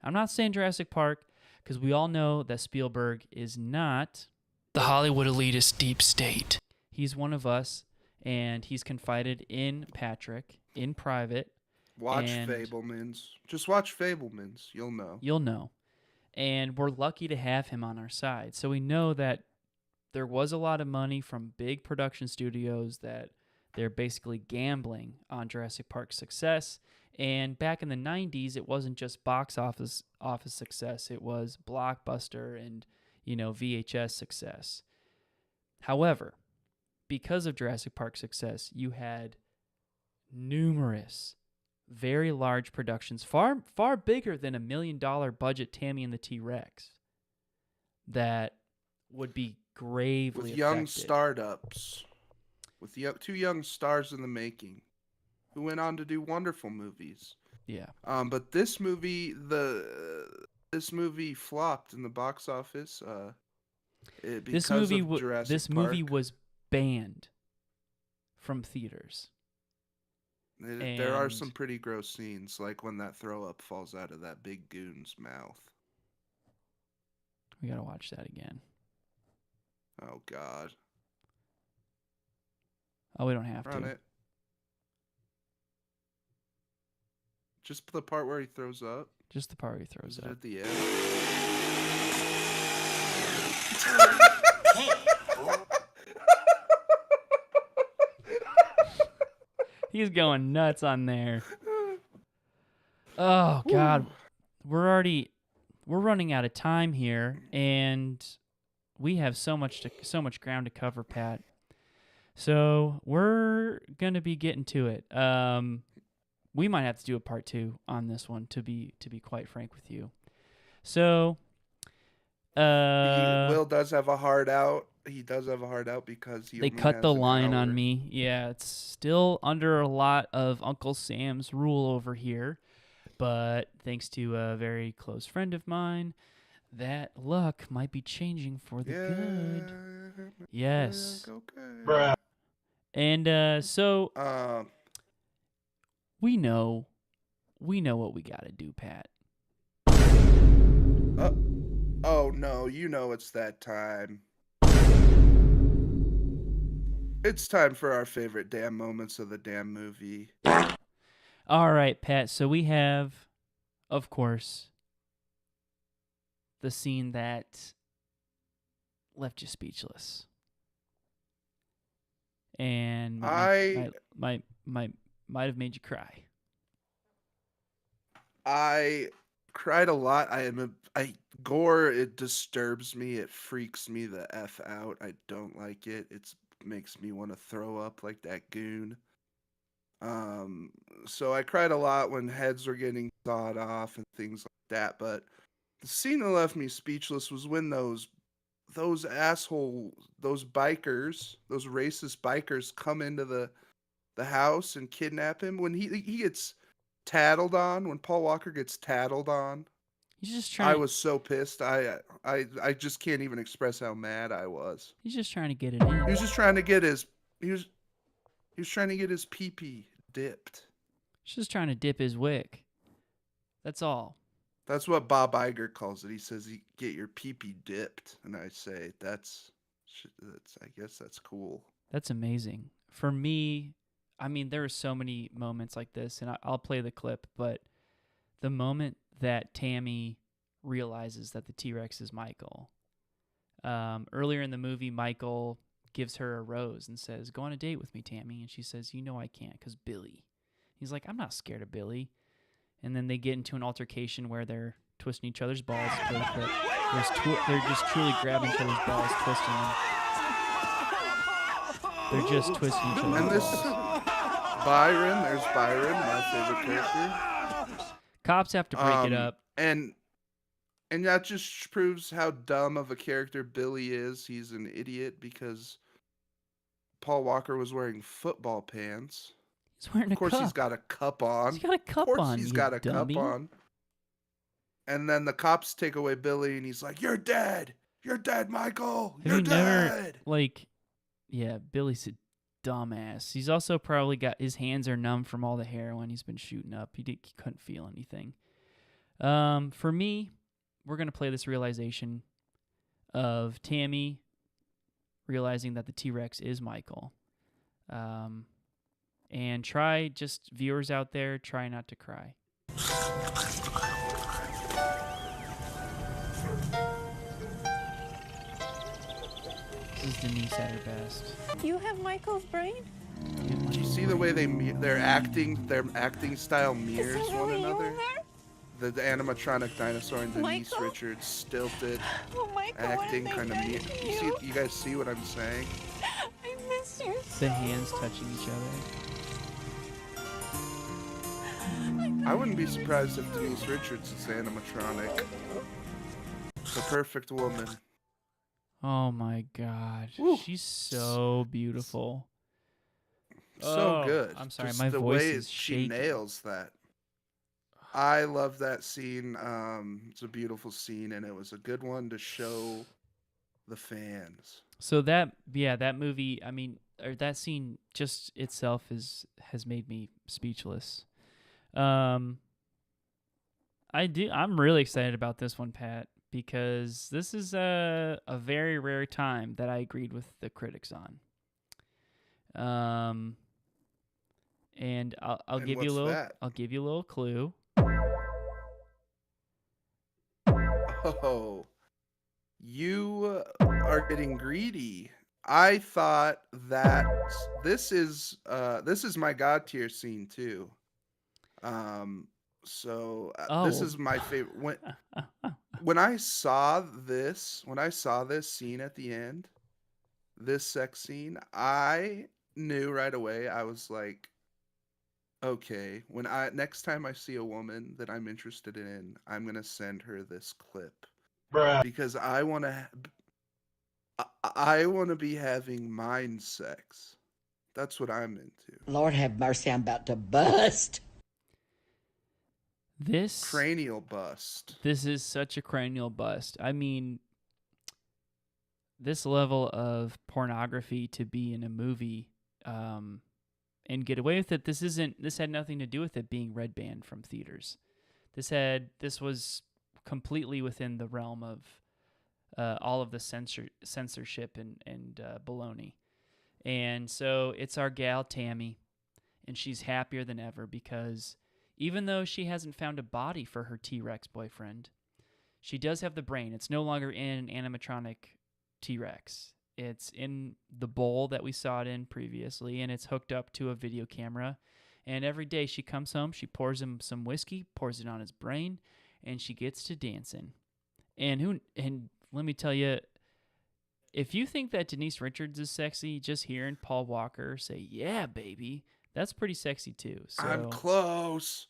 I'm not saying Jurassic Park because we all know that Spielberg is not The Hollywood elitist deep state. He's one of us, and he's confided in Patrick in private. Watch Fabelmans. Just watch Fabelmans. You'll know. You'll know. And we're lucky to have him on our side. So we know that there was a lot of money from big production studios that they're basically gambling on Jurassic Park's success. And back in the 90s, it wasn't just box office success. It was blockbuster and, you know, VHS success. However, because of Jurassic Park's success, you had numerous very large productions, far bigger than $1 million budget Tammy and the T-Rex, that would be gravely with young affected. startups, with two young stars in the making, who went on to do wonderful movies. Yeah. But this movie, this movie flopped in the box office. Because of Jurassic This Park. movie was banned from theaters. There are some pretty gross scenes, like when that throw up falls out of that big goon's mouth. We gotta watch that again. Oh God. Oh, we don't have Run to. it. Just the part where he throws up. Just the part where he throws Is it up. at the end? He's going nuts on there. Oh God, we're running out of time here, and we have so much ground to cover, Pat. So we're gonna be getting to it. We might have to do a part 2 on this one, to be quite frank with you. So, Will does have a hard out. He does have a hard out because they only cut has the an line hour. on me. Yeah, it's still under a lot of Uncle Sam's rule over here, but thanks to a very close friend of mine, that luck might be changing for the good. Yes. Okay. And so Uh, we know what we got to do, Pat. oh no, you know it's that time. It's time for our favorite damn moments of the damn movie. All right, Pat. So we have, of course, the scene that left you speechless, and might have made you cry. I cried a lot. Gore, it disturbs me. It freaks me the F out. I don't like it. It makes me want to throw up like that goon. So I cried a lot when heads were getting sawed off and things like that. But the scene that left me speechless was when those bikers, those racist bikers, come into the house and kidnap him. When he gets tattled on, when Paul Walker gets tattled on, He's just I trying. was so pissed. I just can't even express how mad I was. He's just trying to get it in. He was just trying to get his pee-pee dipped. He's just trying to dip his wick. That's all. That's what Bob Iger calls it. He says, "You get your pee-pee dipped," and I say, "That's I guess that's cool." That's amazing. For me, I mean, there are so many moments like this, and I'll play the clip, but the moment that Tammy realizes that the T-Rex is Michael. Earlier in the movie, Michael gives her a rose and says, "Go on a date with me, Tammy." And she says, "You know I can't because Billy." He's like, "I'm not scared of Billy." And then they get into an altercation where they're twisting each other's balls. They're just truly grabbing each other's balls, twisting them. They're just twisting each other's And this balls. there's Byron, my favorite character. Cops have to break it up. And that just proves how dumb of a character Billy is. He's an idiot because Paul Walker was wearing football pants. He's wearing a cup. Of course, he's got a cup on. He's got a cup Of course, on, he's you got a dummy. cup on. And then the cops take away Billy, and he's like, "You're dead. You're dead, Michael. Have You're you never, dead." yeah, Billy's a dumbass. He's also probably got his hands are numb from all the heroin he's been shooting up. He couldn't feel anything. For me, we're going to play this realization of Tammy realizing that the T-Rex is Michael. And viewers out there, try not to cry. This is Denise at her best. You have Michael's brain? Do you see the way their acting style mirrors Is that one really you another? in there? The animatronic dinosaur and Denise Michael? Richards stilted Oh, Michael, acting what have kind of they mirror. done to you? You guys see what I'm saying? I miss you The hands touching each other. I wouldn't be surprised if Denise Richards is animatronic. The perfect woman. Oh my God. Woo. She's so beautiful. So Oh, good. I'm sorry, Just my the voice way is she shaking. nails that. I love that scene. It's a beautiful scene, and it was a good one to show the fans. So that movie, I mean, or that scene just itself has made me speechless. I'm really excited about this one, Pat, because this is a very rare time that I agreed with the critics on. And I'll And give you a what's little that? I'll give you a little clue. Oh, you are getting greedy. I thought that this is my God tier scene too. This is my favorite. When I saw this scene at the end, this sex scene, I knew right away. I was like, okay, next time I see a woman that I'm interested in, I'm gonna send her this clip, because I want to be having mind sex. That's what I'm into. Lord have mercy, I'm about to bust. This Cranial bust. This is such a cranial bust. I mean, this level of pornography to be in a movie and get away with it. This had nothing to do with it being red banned from theaters. This was completely within the realm of all of the censorship and baloney. And so it's our gal Tammy, and she's happier than ever because even though she hasn't found a body for her T-Rex boyfriend, she does have the brain. It's no longer in an animatronic T-Rex. It's in the bowl that we saw it in previously, and it's hooked up to a video camera. And every day she comes home, she pours him some whiskey, pours it on his brain, and she gets to dancing. And let me tell you, if you think that Denise Richards is sexy, just hearing Paul Walker say, "Yeah, baby," that's pretty sexy too. So, I'm close.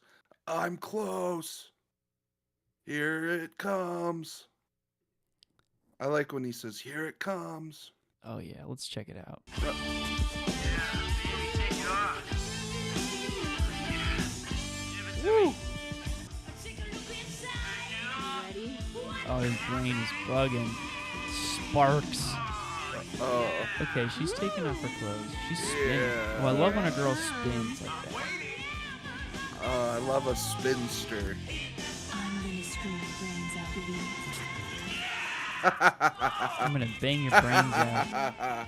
I'm close. Here it comes. I like when he says, "Here it comes." oh yeah, let's check it out. Woo! Oh, his brain is bugging. Sparks. Oh. Okay, she's taking off her clothes. She's spinning. Yeah. Oh, I love when a girl spins like that. I love a spinster. I'm gonna screw your brains out of you. I'm gonna bang your brains out.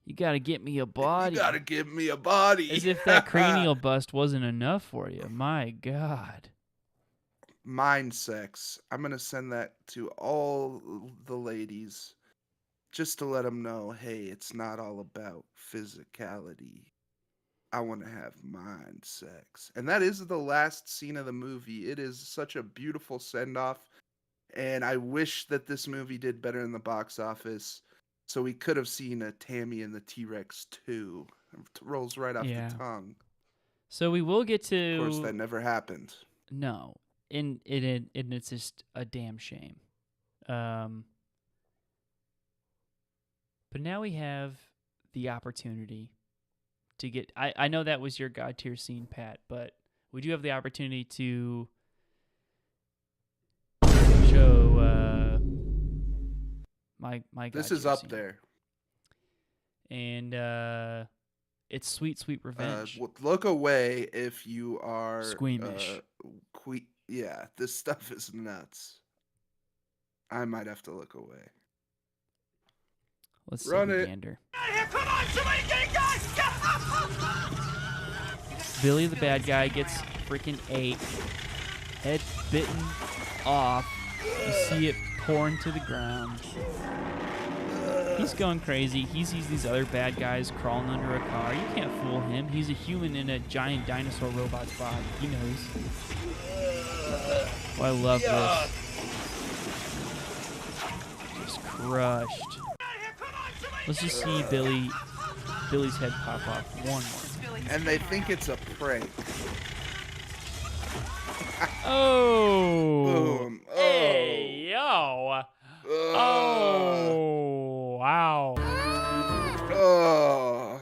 You gotta get me a body. You gotta give me a body. As if that cranial bust wasn't enough for you. My God. Mind sex. I'm gonna send that to all the ladies, just to let them know, hey, it's not all about physicality. I want to have mind sex. And that is the last scene of the movie. It is such a beautiful send-off. And I wish that this movie did better in the box office. So we could have seen a Tammy and the T-Rex 2. It rolls right off Yeah. the tongue. So we will get to. Of course, that never happened. No. And it's just a damn shame. But now we have the opportunity to get. I know that was your God tier scene, Pat, but we do have the opportunity to show my God This is tier up scene. there. And it's Sweet Sweet Revenge. Look away if you are Squeamish. Yeah, this stuff is nuts. I might have to look away. Let's Run see it. gander. Billy the bad guy gets freaking ate, head bitten off. You see it pouring to the ground. He's going crazy. He sees these other bad guys crawling under a car. You can't fool him. He's a human in a giant dinosaur robot's body. He knows. Oh, I love this. Just crushed. Let's just see Billy's head pop off one more. And they think it's a prank. Oh! Boom. Oh. Hey, yo! Oh! Wow. Oh.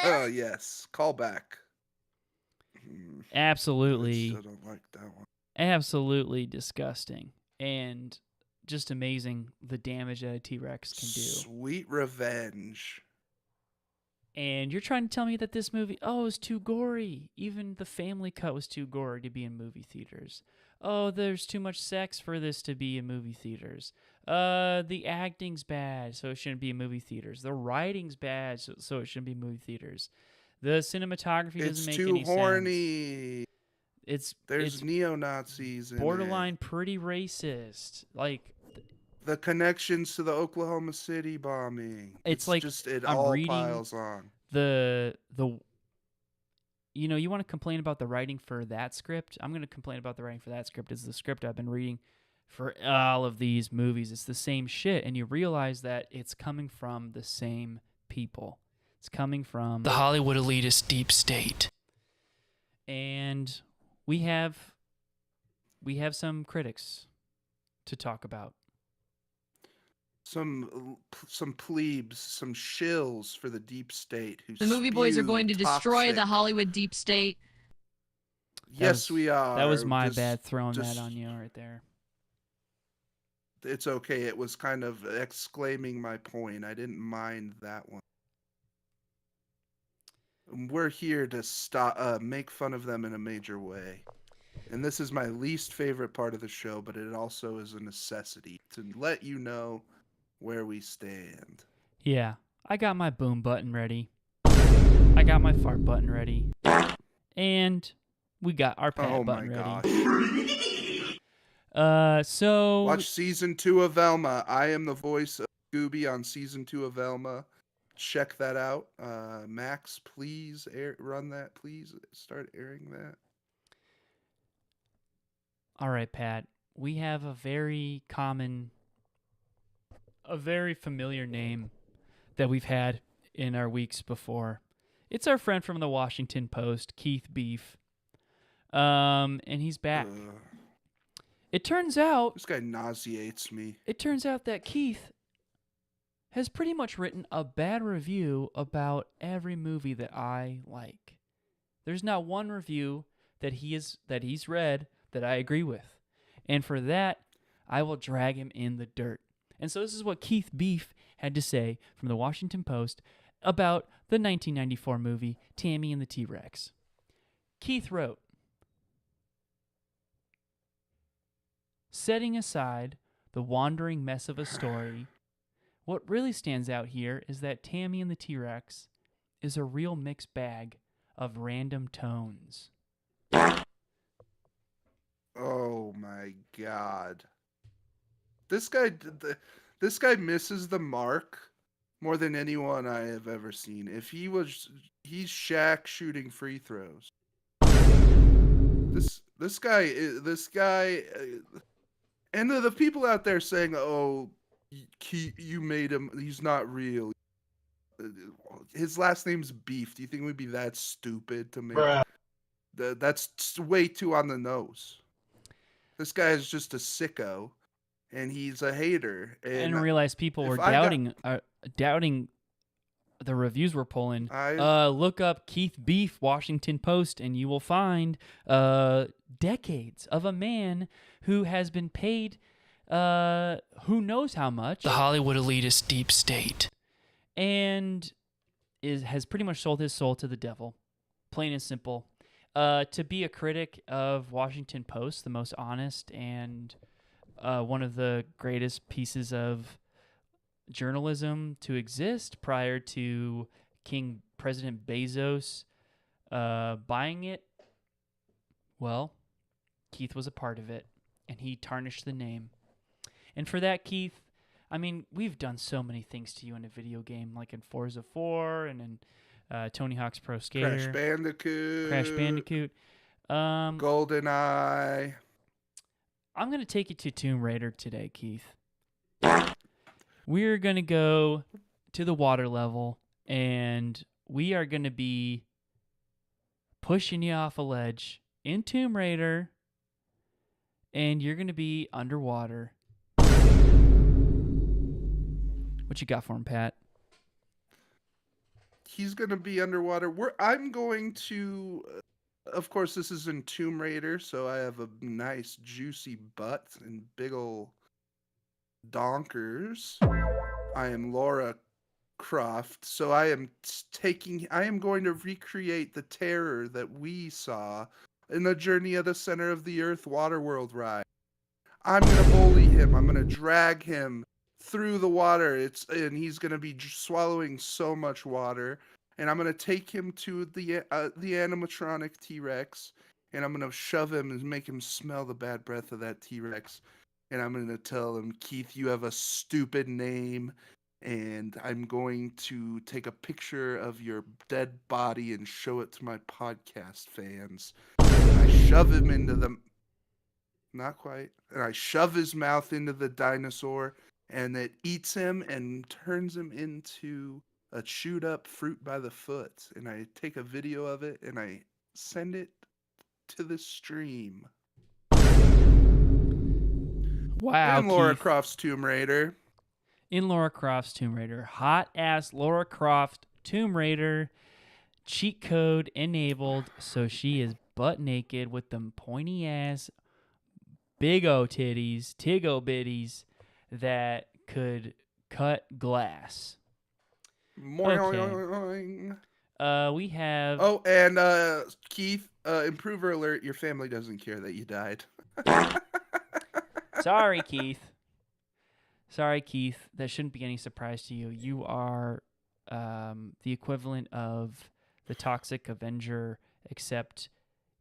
Oh, yes. Call back. I Absolutely. still don't like that one. Absolutely disgusting. And just amazing the damage that a T-Rex can do. Sweet revenge. And you're trying to tell me that this movie, oh, is too gory. Even the family cut was too gory to be in movie theaters. Oh, there's too much sex for this to be in movie theaters. The acting's bad, so it shouldn't be in movie theaters. The writing's bad, so it shouldn't be in movie theaters. The cinematography doesn't make any It's too horny. sense. There's It's neo-Nazis in borderline it. pretty racist. Like, The connections to the Oklahoma City bombing. It's like just it I'm all reading piles on. the you want to complain about the writing for that script? I'm going to complain about the writing for that script. It's the script I've been reading for all of these movies. It's the same shit, and you realize that it's coming from the same people. It's coming from The Hollywood elitist deep state. and we have some critics to talk about. Some plebes, some shills for the deep state. Who The movie boys are spew going to destroy the toxic- Hollywood deep state. Yes, we are. That was my Just- bad throwing just- that on you right there. it's okay. It was kind of exclaiming my point. I didn't mind that one. We're here to make fun of them in a major way. And this is my least favorite part of the show, but it also is a necessity to let you know where we stand. Yeah, I got my boom button ready. I got my fart button ready. And we got our pat button ready. So watch season 2 of Velma. I am the voice of Scooby on season 2 of Velma. Check that out. Max, please run that. Please start airing that. all right, Pat. We have a very familiar name that we've had in our weeks before. It's our friend from the Washington Post, Keith Beef. And he's back. It turns out This guy nauseates me. It turns out that Keith has pretty much written a bad review about every movie that I like. There's not one review that he's read that I agree with. And for that, I will drag him in the dirt. And so this is what Keith Beef had to say from the Washington Post about the 1994 movie Tammy and the T-Rex. Keith wrote, setting aside the wandering mess of a story, what really stands out here is that Tammy and the T-Rex is a real mixed bag of random tones. Oh my god. This guy misses the mark more than anyone I have ever seen. He's Shaq shooting free throws. This guy, and the people out there saying, "Oh, you made him. He's not real. His last name's Beef. Do you think we'd be that stupid to make? That's way too on the nose. This guy is just a sicko, and he's a hater. And I didn't realize people were doubting the reviews we're pulling. Look up Keith Beef Washington Post, and you will find decades of a man who has been paid who knows how much. The Hollywood elitist deep state. And has pretty much sold his soul to the devil. Plain and simple. To be a critic of Washington Post, the most honest and one of the greatest pieces of journalism to exist prior to King President Bezos buying it, well, Keith was a part of it, and he tarnished the name. And for that, Keith, I mean, we've done so many things to you in a video game, like in Forza 4 and in Tony Hawk's Pro Skater. Crash Bandicoot. GoldenEye. I'm going to take you to Tomb Raider today, Keith. We're going to go to the water level, and we are going to be pushing you off a ledge in Tomb Raider, and you're going to be underwater. What you got for him, Pat? He's going to be underwater. I'm going to... Of course, this is in Tomb Raider, so I have a nice, juicy butt and big ol' donkers. I am Laura Croft, so I am going to recreate the terror that we saw in the Journey of the Center of the Earth Waterworld ride. I'm going to bully him. I'm going to drag him through the water. And he's going to be swallowing so much water. And I'm going to take him to the animatronic T-Rex, and I'm going to shove him and make him smell the bad breath of that T-Rex. And I'm going to tell him, Keith, you have a stupid name, and I'm going to take a picture of your dead body and show it to my podcast fans. And I shove him into the... Not quite. And I shove his mouth into the dinosaur, and it eats him and turns him into a chewed up fruit by the foot, and I take a video of it and I send it to the stream. Wow. In Laura Croft's Tomb Raider. In Laura Croft's Tomb Raider. Hot ass Laura Croft Tomb Raider. Cheat code enabled, so she is butt naked with them pointy ass big o titties, tig o bitties. that could cut glass. Moing. We have. Oh, and Keith, improver alert, your family doesn't care that you died. Sorry, Keith. Sorry, Keith. That shouldn't be any surprise to you. You are the equivalent of the Toxic Avenger, except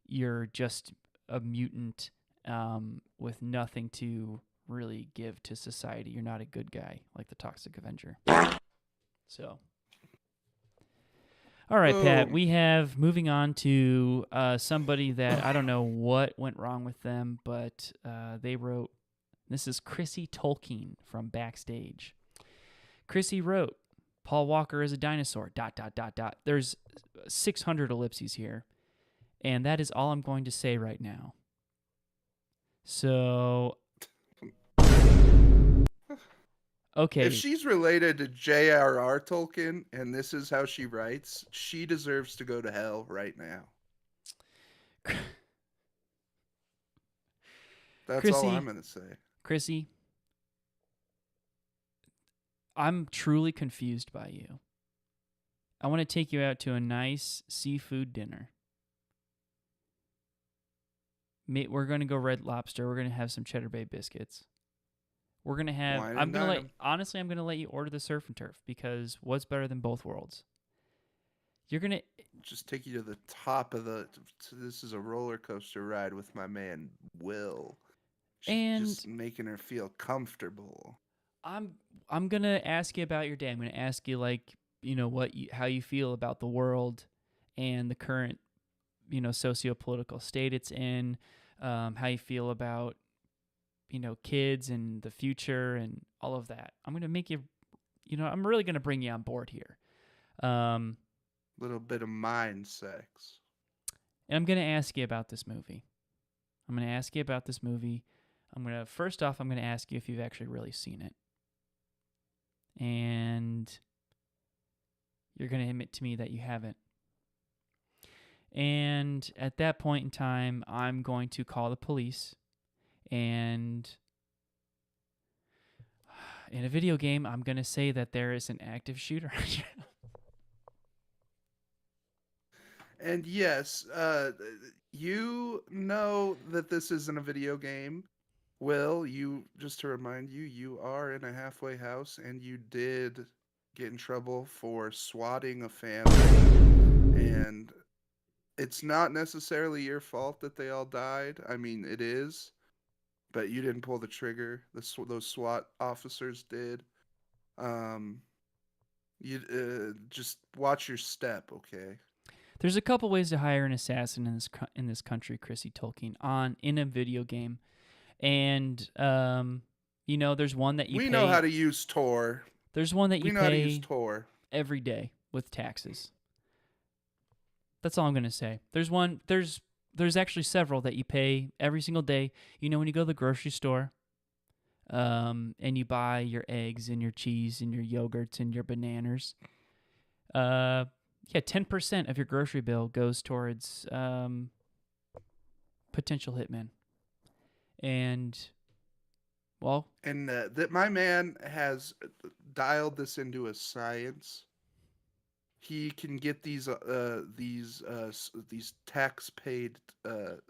you're just a mutant with nothing to really give to society. You're not a good guy like the Toxic Avenger. So, all right, Pat, we have moving on to somebody that I don't know what went wrong with them, but they wrote, this is Chrissy Tolkien from Backstage. Chrissy wrote, Paul Walker is a dinosaur, ... There's 600 ellipses here, and that is all I'm going to say right now. So, okay. If she's related to J.R.R. Tolkien and this is how she writes, she deserves to go to hell right now. That's Chrissy, all I'm going to say. Chrissy, I'm truly confused by you. I want to take you out to a nice seafood dinner. We're going to go Red Lobster. We're going to have some Cheddar Bay biscuits. We're going to have... I'm going to let you order the surf and turf because what's better than both worlds? You're going to... Just take you to the top of the... This is a roller coaster ride with my man, Will. And just making her feel comfortable. I'm going to ask you about your day. I'm going to ask you, like, you know, how you feel about the world and the current, you know, socio-political state it's in, how you feel about, you know, kids and the future and all of that. I'm going to make you, you know, I'm really going to bring you on board here. Little bit of mind sex. And I'm going to ask you about this movie. First off, I'm going to ask you if you've actually really seen it. And you're going to admit to me that you haven't. And at that point in time, I'm going to call the police. And in a video game, I'm going to say that there is an active shooter. And yes, you know that this isn't a video game. Will, just to remind you, you are in a halfway house and you did get in trouble for swatting a family. And it's not necessarily your fault that they all died. I mean, it is. But you didn't pull the trigger. Those SWAT officers did. You just watch your step, okay? There's a couple ways to hire an assassin in this country, Chrissy Tolkien, in a video game. And, you know, there's one that we know how to use Tor. There's one that you know how to pay use Tor every day with taxes. That's all I'm going to say. There's actually several that you pay every single day. You know, when you go to the grocery store, and you buy your eggs and your cheese and your yogurts and your bananas, 10% of your grocery bill goes towards potential hitmen. And, well... And that my man has dialed this into a science. He can get these tax-paid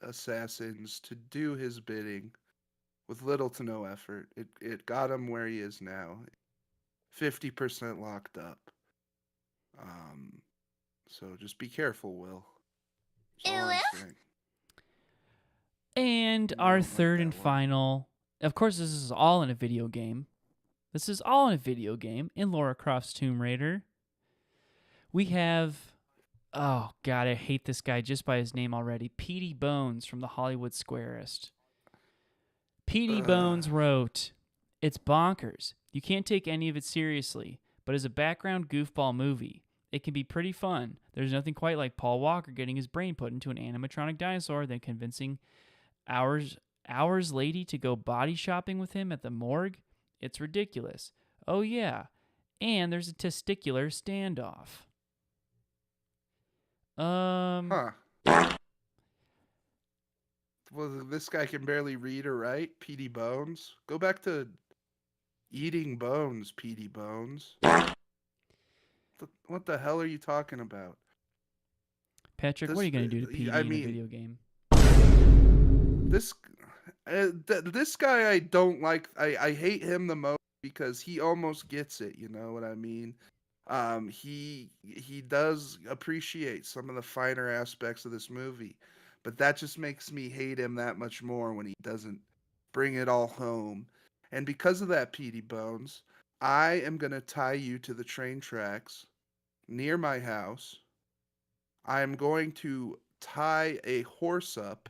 assassins to do his bidding with little to no effort. It got him where he is now, 50% locked up. So just be careful, Will. That's all I'm saying. And our third and final, of course, this is all in a video game. In Lara Croft's Tomb Raider. We have, oh God, I hate this guy just by his name already. Petey Bones from the Hollywood Squarist. Petey Bones wrote, "It's bonkers. You can't take any of it seriously, but as a background goofball movie, it can be pretty fun. There's nothing quite like Paul Walker getting his brain put into an animatronic dinosaur, then convincing Hours lady to go body shopping with him at the morgue. It's ridiculous. Oh yeah, and there's a testicular standoff." Well, this guy can barely read or write. Petey Bones. Go back to Eating bones, Petey Bones. What the hell are you talking about? Patrick, what are you going to do to Petey I in a mean, video game? This guy I don't like. I hate him the most because he almost gets it. You know what I mean? He does appreciate some of the finer aspects of this movie, but that just makes me hate him that much more when he doesn't bring it all home. And because of that, Petey Bones, I am gonna tie you to the train tracks near my house. I am going to tie a horse up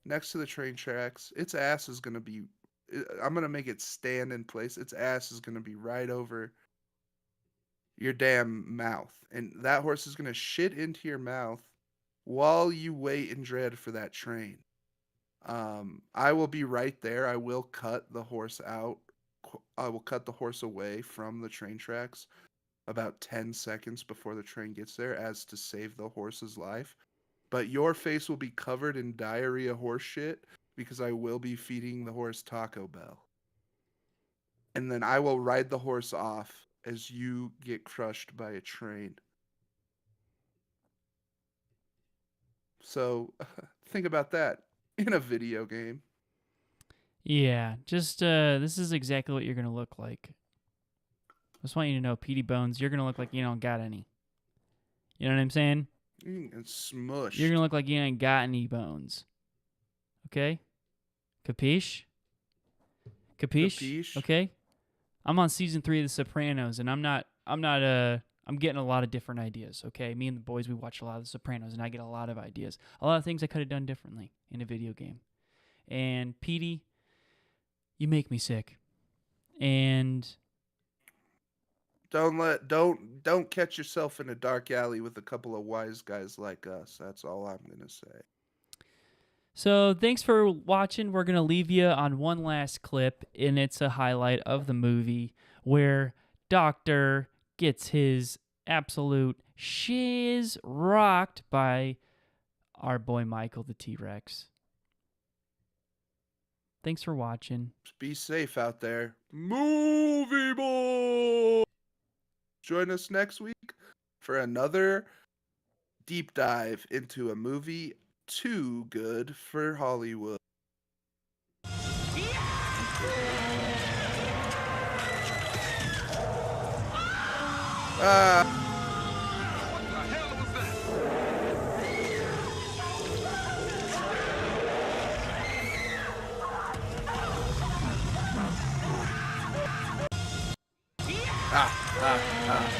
next to the train tracks. Its ass is gonna be. I'm gonna make it stand in place. Its ass is gonna be right over your damn mouth, and that horse is gonna shit into your mouth while you wait in dread for that train. I will be right there. I will cut the horse out. I will cut the horse away from the train tracks about 10 seconds before the train gets there, as to save the horse's life. But your face will be covered in diarrhea horse shit because I will be feeding the horse Taco Bell. And then I will ride the horse off as you get crushed by a train. So think about that in a video game. Yeah, just this is exactly what you're going to look like. I just want you to know, Petey Bones, you're going to look like you don't got any. You know what I'm saying? And smushed. You're going to look like you ain't got any bones. Okay? Capiche? Capiche? Okay? I'm on season 3 of The Sopranos, and I'm getting a lot of different ideas, okay? Me and the boys, we watch a lot of The Sopranos, and I get a lot of ideas. A lot of things I could have done differently in a video game. And Petey, you make me sick. And don't catch yourself in a dark alley with a couple of wise guys like us. That's all I'm gonna say. so thanks for watching. We're gonna leave you on one last clip, and it's a highlight of the movie where Doctor gets his absolute shiz rocked by our boy Michael the T-Rex. Thanks for watching. Be safe out there. Movie boy! Join us next week for another deep dive into a movie too good for Hollywood. Ah, ah, ah.